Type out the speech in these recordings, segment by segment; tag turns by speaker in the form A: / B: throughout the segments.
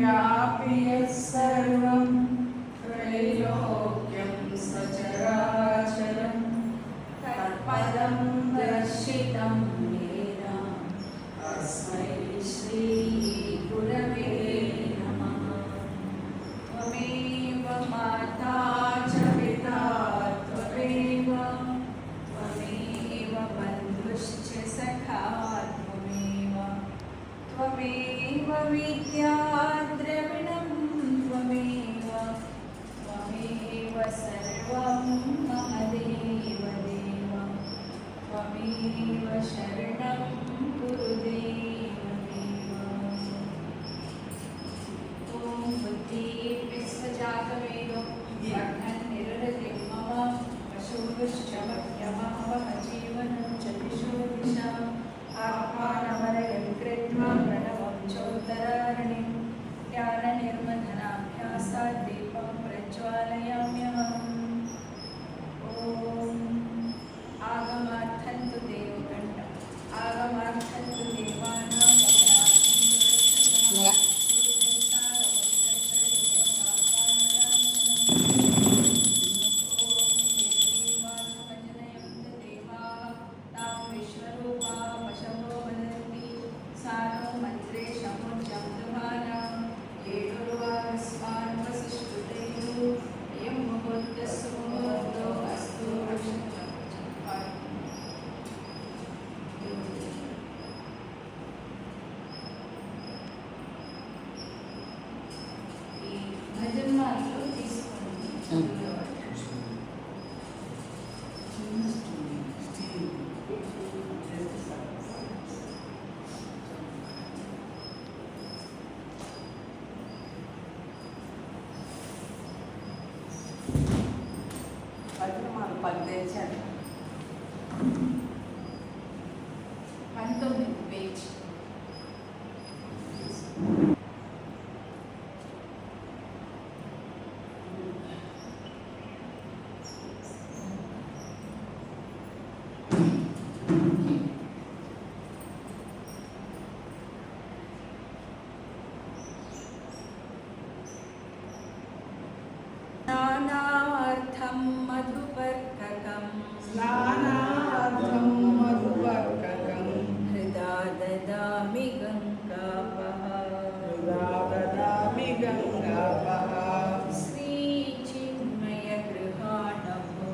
A: व्यापि यत्सर्वं त्रैलोक्यं सचराचरं तत्पदं दर्शितं येन तस्मै श्रीगुरवे नमः। त्वमेव माता च पिता त्वमेव बन्धुश्च सखा त्वमेव विद्या द्रविणं त्वमेव सर्वं महदेव देव त्वमेव शरणं गुरुदेव देव। ॐ बुद्धिर्विश्वजातवेदो ब्रह्मन्निर्हृतिं मम पशुश्च मह्यमहवः जीवनं च दिशो दिशा आत्मानमरयं कृत्वा प्रणवं चोत्तरारणिं ज्ञाननिर्मथनाभ्यासात् दीपं प्रज्वालयाम्यहम्। ॐ आगमार्थन्तु देवकण्ठ आगमार्थन्तु देवानां పేజ్ स्नानार्थं मधुपर्ककं हृदा ददामि गङ्गापः श्रीचिन्मय गृहाणभो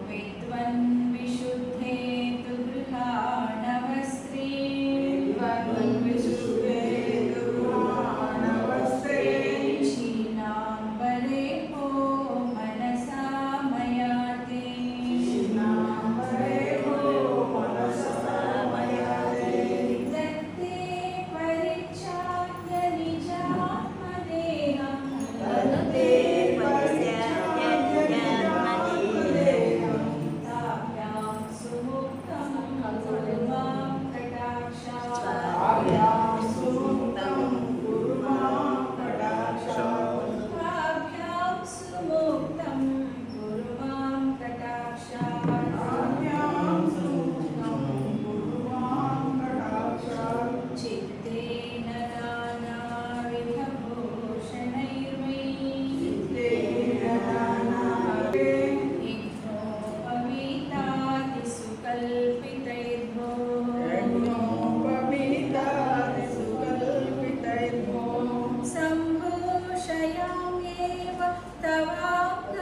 A: विद्वन्विशुद्धे तु गृहाणवस्त्रे क्षीणाम्बरे भो मनसा मया ते दत्ते परिच्छाद्य निजात्मदेहं ताभ्यां सुमुक्तं कुरु मां कटाक्षात् ताभ्यां सुमुक्तं कुरु मां कटाक्षात् चित्तेन नानाविधभूषणैर्मयि यज्ञोपवीतादिसुकल्पितैर्भो सम्भूषयाम्येव तवाप्तभेदात्